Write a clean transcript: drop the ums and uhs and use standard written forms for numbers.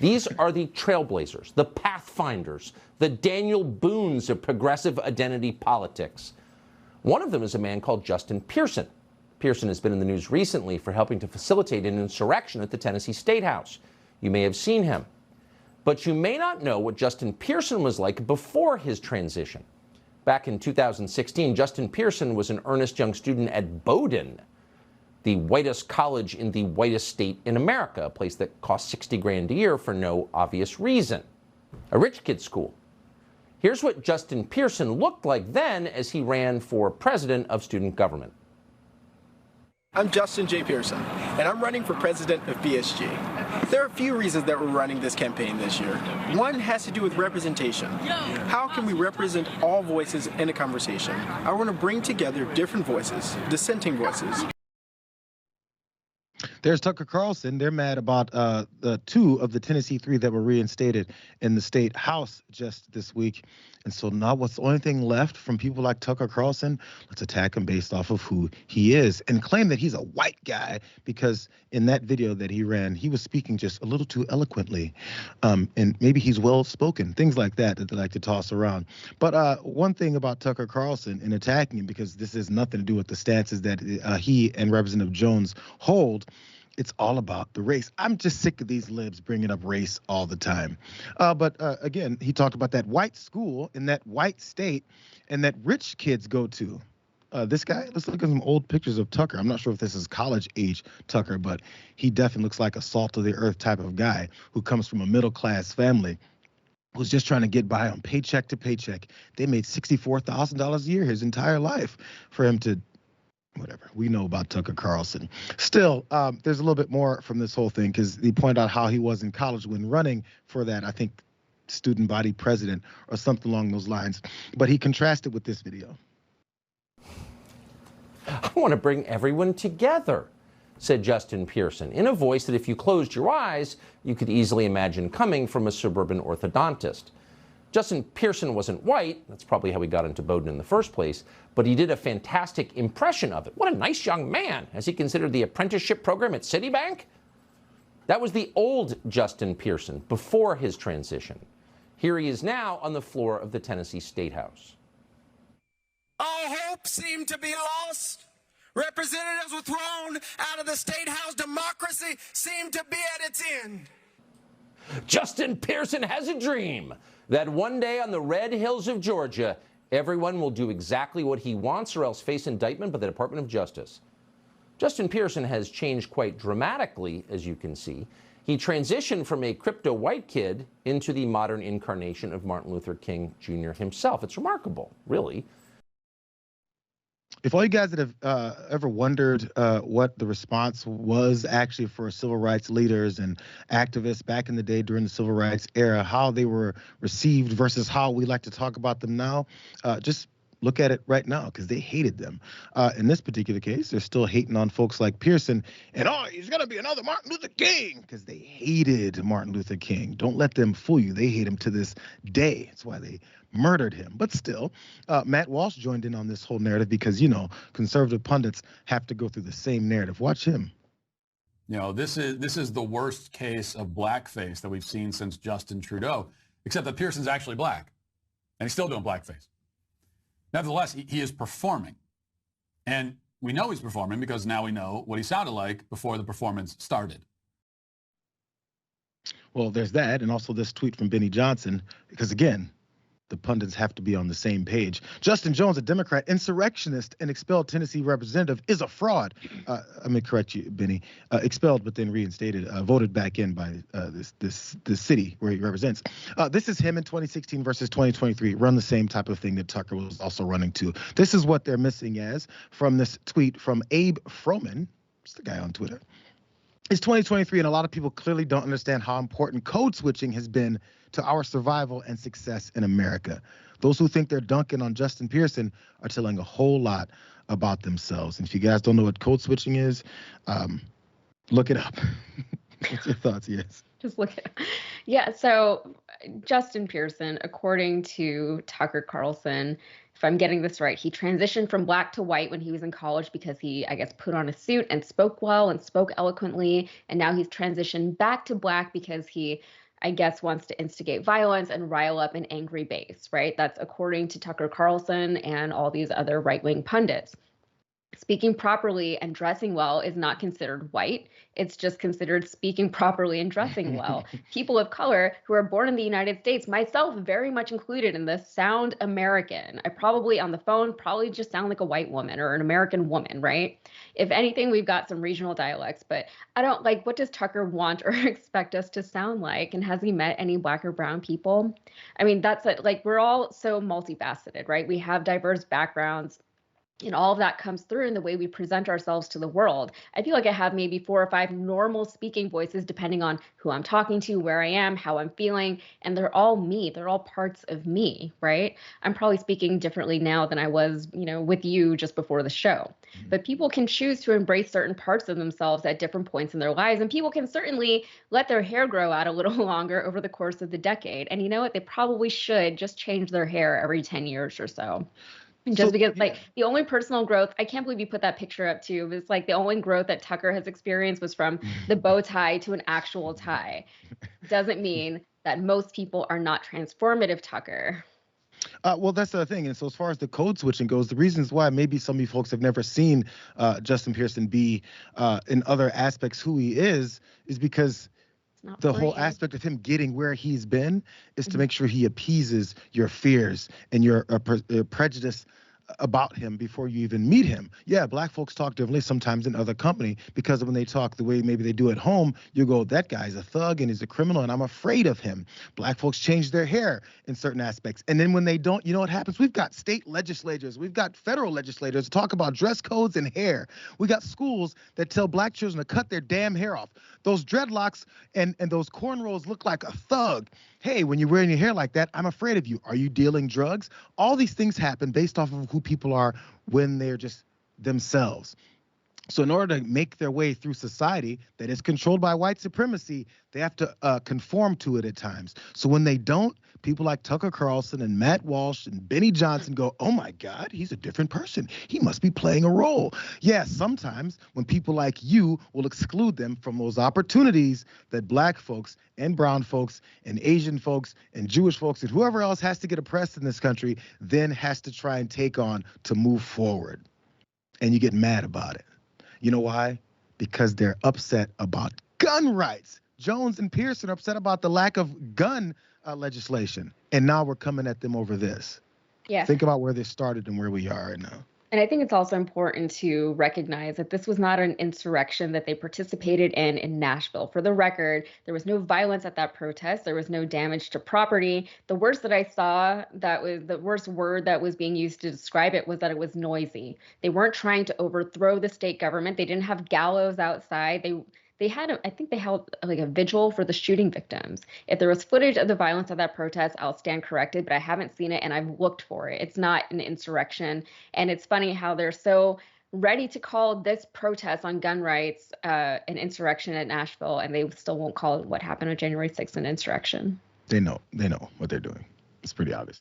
These are the trailblazers, the pathfinders, the Daniel Boones of progressive identity politics. One of them is a man called Justin Pearson. Pearson has been in the news recently for helping to facilitate an insurrection at the Tennessee State House. You may have seen him. But you may not know what Justin Pearson was like before his transition. Back in 2016, Justin Pearson was an earnest young student at Bowdoin, the whitest college in the whitest state in America, a place that costs 60 grand a year for no obvious reason. A rich kid's school. Here's what Justin Pearson looked like then as he ran for president of student government. I'm Justin J. Pearson, and I'm running for president of BSG. There are a few reasons that we're running this campaign this year. One has to do with representation. How can we represent all voices in a conversation? I want to bring together different voices, dissenting voices. There's Tucker Carlson. They're mad about the 2 of the Tennessee 3 that were reinstated in the state house just this week. And so now what's the only thing left from people like Tucker Carlson? Let's attack him based off of who he is and claim that he's a white guy because in that video that he ran, he was speaking just a little too eloquently. And maybe he's well-spoken, things like that they like to toss around. But one thing about Tucker Carlson in attacking him, because this has nothing to do with the stances that he and Representative Jones hold, it's all about the race. I'm just sick of these libs bringing up race all the time. But again, he talked about that white school in that white state and that rich kids go to. This guy, let's look at some old pictures of Tucker. I'm not sure if this is college age Tucker, but he definitely looks like a salt of the earth type of guy who comes from a middle class family who's just trying to get by on paycheck to paycheck. They made $64,000 a year his entire life for him to whatever. We know about Tucker Carlson. Still, there's a little bit more from this whole thing because he pointed out how he was in college when running for that, I think, student body president or something along those lines. But he contrasted with this video. I want to bring everyone together, said Justin Pearson, in a voice that if you closed your eyes, you could easily imagine coming from a suburban orthodontist. Justin Pearson wasn't white, that's probably how he got into Bowdoin in the first place, but he did a fantastic impression of it. What a nice young man. Has he considered the apprenticeship program at Citibank? That was the old Justin Pearson before his transition. Here he is now on the floor of the Tennessee State House. All hope seemed to be lost. Representatives were thrown out of the State House. Democracy seemed to be at its end. Justin Pearson has a dream that one day on the red hills of Georgia, everyone will do exactly what he wants or else face indictment by the Department of Justice. Justin Pearson has changed quite dramatically, as you can see. He transitioned from a crypto white kid into the modern incarnation of Martin Luther King Jr. himself. It's remarkable, really. If all you guys that have ever wondered what the response was actually for civil rights leaders and activists back in the day during the civil rights era, how they were received versus how we like to talk about them now, just look at it right now because they hated them. In this particular case, they're still hating on folks like Pearson and, oh, he's going to be another Martin Luther King because they hated Martin Luther King. Don't let them fool you. They hate him to this day. That's why they murdered him. But still, Matt Walsh joined in on this whole narrative because, you know, conservative pundits have to go through the same narrative. Watch him. You know, this is the worst case of blackface that we've seen since Justin Trudeau, except that Pearson's actually black, and he's still doing blackface. Nevertheless, he is performing. And we know he's performing because now we know what he sounded like before the performance started. Well, there's that, and also this tweet from Benny Johnson, because again, the pundits have to be on the same page. Justin Jones, a Democrat, insurrectionist, and expelled Tennessee representative, is a fraud. Let me correct you, Benny. Expelled, but then reinstated, voted back in by this city where he represents. This is him in 2016 versus 2023. Run the same type of thing that Tucker was also running to. This is what they're missing as from this tweet from Abe Froman. It's the guy on Twitter. It's 2023, and a lot of people clearly don't understand how important code switching has been to our survival and success in America. Those who think they're dunking on Justin Pearson are telling a whole lot about themselves. And if you guys don't know what code switching is, look it up. What's your thoughts? Yes. Just look at it. Yeah, so Justin Pearson, according to Tucker Carlson, if I'm getting this right, he transitioned from black to white when he was in college because he, I guess, put on a suit and spoke well and spoke eloquently. And now he's transitioned back to black because he I guess, wants to instigate violence and rile up an angry base, right? That's according to Tucker Carlson and all these other right-wing pundits. Speaking properly and dressing well is not considered white. It's just considered speaking properly and dressing well. People of color who are born in the United States, myself very much included in this, sound American. I probably on the phone probably just sound like a white woman or an American woman, right? If anything, we've got some regional dialects, but I don't like, what does Tucker want or expect us to sound like? And has he met any Black or brown people? I mean, that's it. Like, we're all so multifaceted, right? We have diverse backgrounds. And all of that comes through in the way we present ourselves to the world. I feel like I have maybe 4 or 5 normal speaking voices depending on who I'm talking to, where I am, how I'm feeling, and they're all me. They're all parts of me, right? I'm probably speaking differently now than I was, with you just before the show. But people can choose to embrace certain parts of themselves at different points in their lives, and people can certainly let their hair grow out a little longer over the course of the decade. And you know what? They probably should just change their hair every 10 years or so. Just because, like, the only personal growth, I can't believe you put that picture up too. It's like the only growth that Tucker has experienced was from the bow tie to an actual tie. Doesn't mean that most people are not transformative, Tucker. Well, that's the thing. And so as far as the code switching goes, the reasons why maybe some of you folks have never seen Justin Pearson be in other aspects who he is because the whole aspect of him getting where he's been is to make sure he appeases your fears and your prejudice about him before you even meet him. Yeah, Black folks talk differently sometimes in other company because when they talk the way maybe they do at home, you go, that guy's a thug and he's a criminal and I'm afraid of him. Black folks change their hair in certain aspects. And then when they don't, you know what happens? We've got state legislators, we've got federal legislators talk about dress codes and hair. We got schools that tell Black children to cut their damn hair off. Those dreadlocks and those cornrows look like a thug. Hey, when you're wearing your hair like that, I'm afraid of you. Are you dealing drugs? All these things happen based off of who people are when they're just themselves. So in order to make their way through society that is controlled by white supremacy, they have to conform to it at times. So when they don't, people like Tucker Carlson and Matt Walsh and Benny Johnson go, oh my God, he's a different person. He must be playing a role. Yeah, sometimes when people like you will exclude them from those opportunities that Black folks and brown folks and Asian folks and Jewish folks and whoever else has to get oppressed in this country then has to try and take on to move forward. And you get mad about it. You know why? Because they're upset about gun rights. Jones and Pearson are upset about the lack of gun legislation. And now we're coming at them over this. Yeah. Think about where they started and where we are right now. And I think it's also important to recognize that this was not an insurrection that they participated in Nashville. For the record, there was no violence at that protest. There was no damage to property. The worst that I saw, that was the worst word that was being used to describe it, was that it was noisy. They weren't trying to overthrow the state government. They didn't have gallows outside. They had, I think they held like a vigil for the shooting victims. If there was footage of the violence at that protest, I'll stand corrected, but I haven't seen it and I've looked for it. It's not an insurrection. And it's funny how they're so ready to call this protest on gun rights an insurrection at Nashville, and they still won't call what happened on January 6th an insurrection. They know what they're doing. It's pretty obvious.